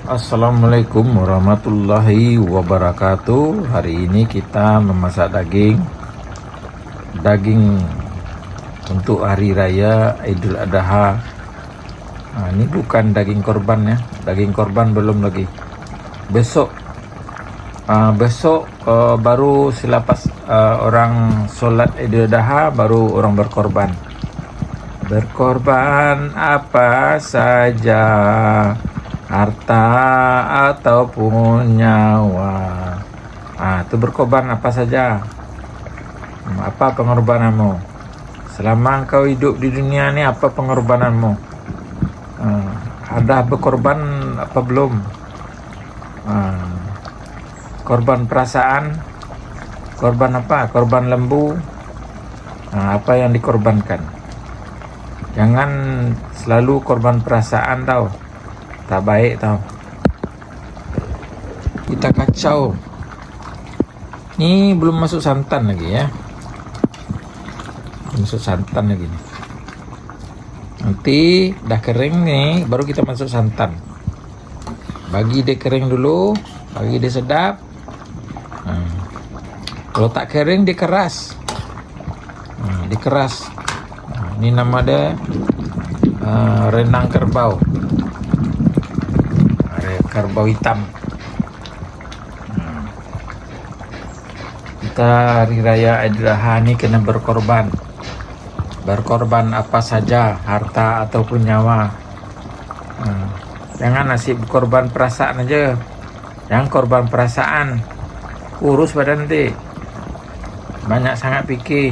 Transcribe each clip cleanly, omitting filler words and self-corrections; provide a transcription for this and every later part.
Assalamualaikum warahmatullahi wabarakatuh. Hari ini kita memasak daging untuk hari raya Idul Adha. Ini bukan daging korban ya, daging korban belum lagi. Besok baru selepas orang solat Idul Adha baru orang berkorban. Berkorban apa saja, harta ataupun nyawa. Itu berkorban apa saja. Apa pengorbananmu? Selama engkau hidup di dunia ni, apa pengorbananmu? Ada berkorban apa belum? Korban perasaan, korban apa? Korban lembu. Apa yang dikorbankan? Jangan selalu korban perasaan tau. Tak baik tau. Kita kacau. Ni belum masuk santan lagi ya. Masuk santan lagi nih. Nanti dah kering nih baru kita masuk santan. Bagi dia kering dulu, bagi dia sedap. Kalau tak kering dia keras. Dia keras. Ini nama dia renang kerbau. Kerbau hitam. Kita hari raya Idul Adha ni kena berkorban. Berkorban apa saja, harta ataupun nyawa. Jangan nasib korban perasaan aja. Jangan korban perasaan, kurus badan nanti. Banyak sangat fikir.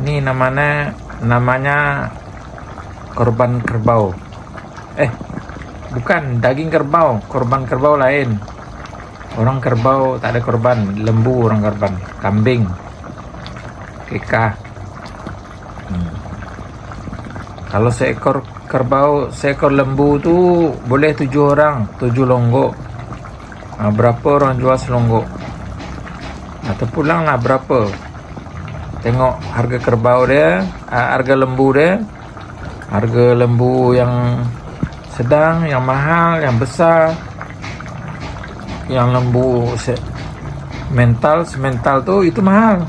Ini namanya korban kerbau. Bukan daging kerbau, korban kerbau lain. Orang kerbau tak ada korban, lembu orang korban, kambing, keka. Kalau seekor kerbau, seekor lembu tu boleh 7 orang, 7 longgok. Berapa orang jual selonggok? Atau pulanglah berapa? Tengok harga kerbau dia, harga lembu dia. Harga lembu yang sedang, yang mahal, yang besar. Yang lembu semental tu itu mahal.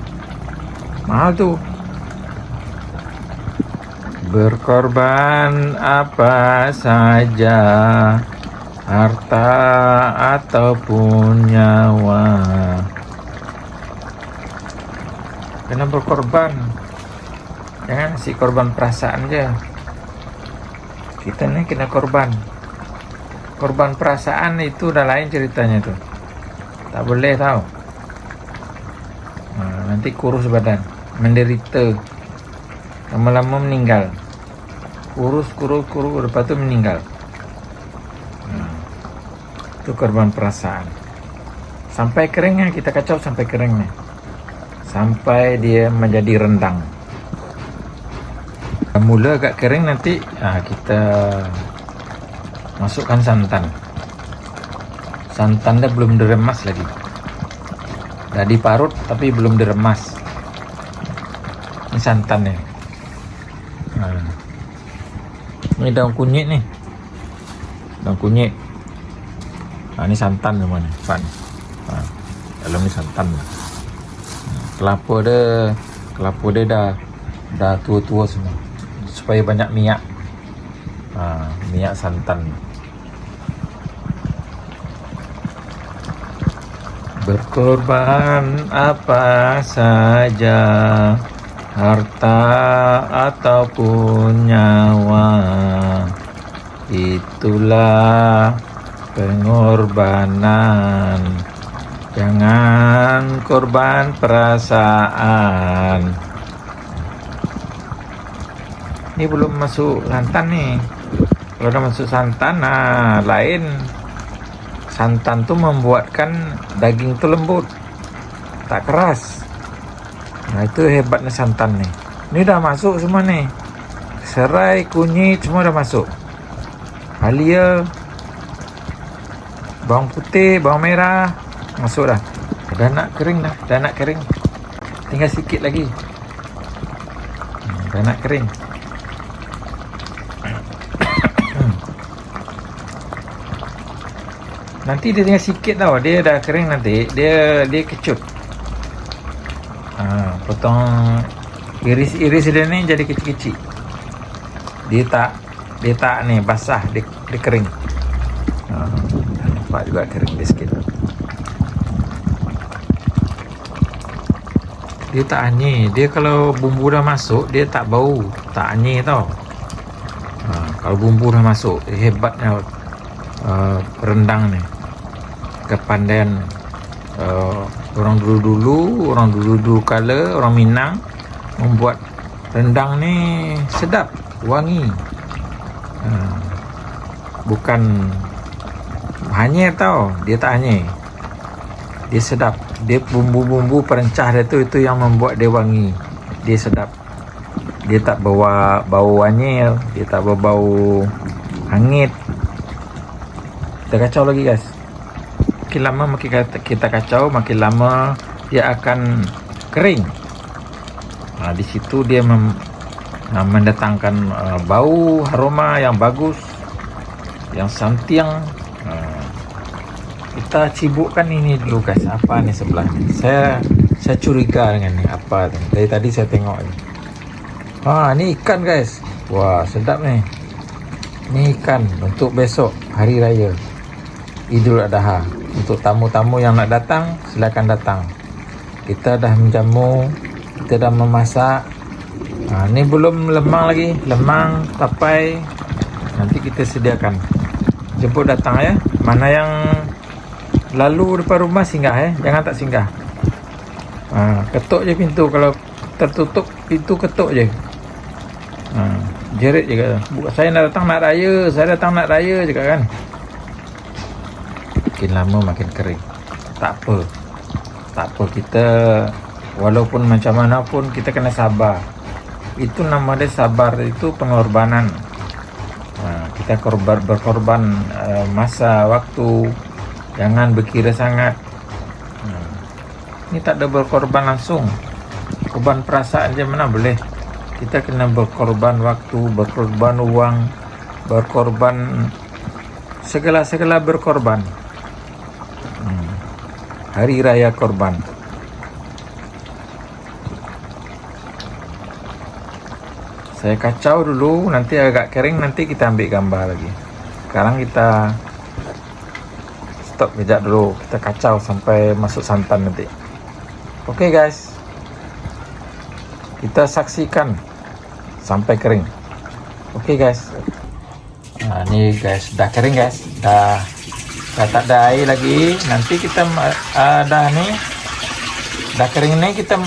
Mahal tu. Berkorban apa saja, harta ataupun nyawa. Kena berkorban. Jangan si korban perasaan je. Kita ni kena korban. Korban perasaan itu dah lain ceritanya tu. Tak boleh tau. Nanti kurus badan, menderita, lama-lama meninggal. Kurus, lepas tu meninggal. Itu korban perasaan. Sampai keringnya kita kacau, sampai keringnya, sampai dia menjadi rendang. Mula agak kering nanti kita masukkan santan. Santan dia belum diremas lagi. Dah diparut tapi belum diremas. Ini santannya. Ini daun kunyit nih. Daun kunyit. Ini santan semua nih, Pak. Dalam ni santan. Kelapa dia dah tua-tua semua. Supaya banyak minyak. Minyak santan. Berkorban apa saja, harta ataupun nyawa, itulah pengorbanan. Jangan korban perasaan. Ini belum masuk santan nih. Kalau dah masuk santan, lain. Santan tu membuatkan daging tu lembut, tak keras. Itu hebatnya santan nih. Ini dah masuk semua nih. Serai, kunyit semua dah masuk. Halia, bawang putih, bawang merah masuk dah. Dah nak kering dah. Tinggal sikit lagi. Dah nak kering. Nanti dia tinggal sikit tau. Dia dah kering nanti dia kecut. Potong iris dia ni jadi kecil-kecil. Dia tak ni basah, dia kering. Nampak juga kering dia sikit. Dia tak anyir. Dia kalau bumbu dah masuk, dia tak bau, tak anyir tau. Kalau bumbu dah masuk, hebatnya rendang ni. Kepandaian orang dulu kala, orang Minang membuat rendang ni sedap, wangi. Bukan hanyir tau, dia tak hanyir. Dia sedap. Dia bumbu-bumbu perencah dia tu, itu yang membuat dia wangi. Dia sedap. Dia tak bawa bau hanyir, dia tak bawa bau hangit. Kita kacau lagi guys. Makin lama makin kita kacau, makin lama dia akan kering. Di situ dia mendatangkan bau aroma yang bagus, yang santiang. Kita cibukkan ini dulu guys. Apa ni sebelah ni? Saya curiga dengan ni. Apa ni? Dari tadi saya tengok ni. Ni ikan guys. Wah, sedap ni. Ni ikan untuk besok hari raya Idul Adha. Untuk tamu-tamu yang nak datang, silakan datang. Kita dah menjamu, kita dah memasak. Ni belum lemang lagi. Lemang, tapai. Nanti kita sediakan. Jemput datang ya. Mana yang lalu depan rumah singgah jangan tak singgah. Ketuk je pintu. Kalau tertutup pintu, ketuk je. Jerit je kata, saya nak datang nak raya, saya datang nak raya je kan. Makin lama makin kering. Tak apa, kita walaupun macam mana pun kita kena sabar. Itu nama dia sabar, itu pengorbanan. Kita berkorban masa waktu. Jangan berkira sangat. Ini tak ada berkorban langsung. Korban perasaan je mana boleh. Kita kena berkorban waktu, berkorban uang, berkorban segala-segala berkorban. Hari Raya Korban. Saya kacau dulu, nanti agak kering, nanti kita ambil gambar lagi. Sekarang kita stop kejap dulu, kita kacau sampai masuk santan nanti. Oke guys, kita saksikan sampai kering. Oke guys. Ini guys, dah kering guys, dah tak ada air lagi. Nanti kita dah dah kering ni, kita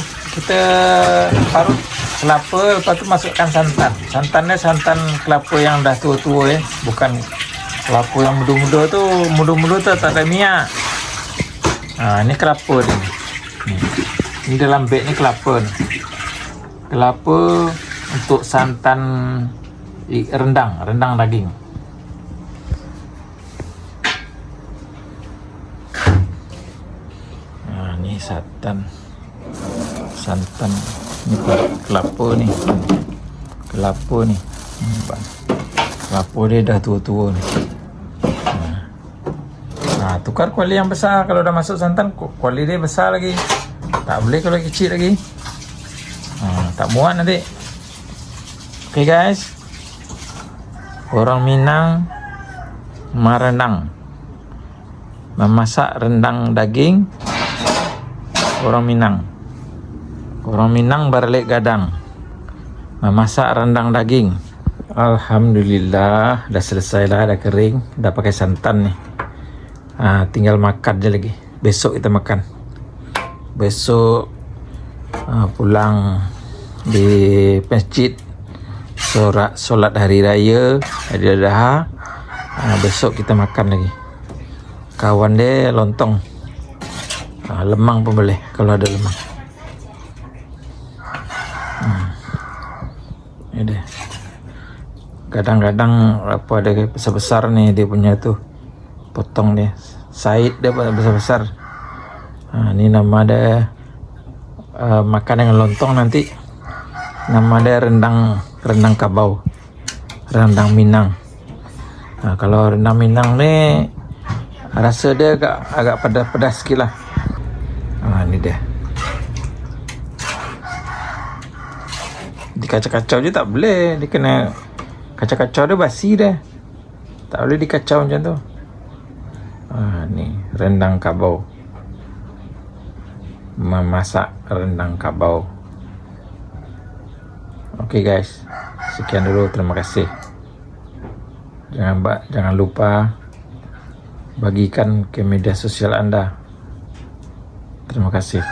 parut kelapa, lepas tu masukkan santan. Santannya santan kelapa yang dah tua-tua bukan kelapa yang muda-muda tu. Muda-muda tu tak ada minyak. Ni kelapa ni. Ni dalam beg ni kelapa ni. Kelapa untuk santan rendang daging. Ni santan ni kelapa ni. Kelapa dia dah tua-tua ni. Tukar kuali yang besar. Kalau dah masuk santan, kuali dia besar lagi. Tak boleh kalau kecil lagi. Tak muat nanti. Okay guys, orang Minang merendang, memasak rendang daging. Orang Minang berlek gadang, memasak rendang daging. Alhamdulillah, dah selesai lah, dah kering, dah pakai santan ni. Tinggal makan je lagi. Besok kita makan. Besok pulang di masjid, solat hari raya Idul Adha. Besok kita makan lagi. Kawan dia lontong, lemang pun boleh kalau ada lemang. Ini deh. Kadang-kadang apa ada besar-besar nih dia punya tu, potong dia, side dia besar-besar. Ini nama dia makan dengan lontong nanti. Nama dia rendang kabau, rendang Minang. Kalau rendang Minang ni Rasa dia agak pedas sikit lah. Ni dia. Dikacau-kacau je tak boleh. Dia kena kacau-kacau dia basi dia. Tak boleh dikacau macam tu. Ni rendang kabau. Memasak rendang kabau. Okay guys, sekian dulu, terima kasih. Jangan lupa bagikan ke media sosial anda. Terima kasih.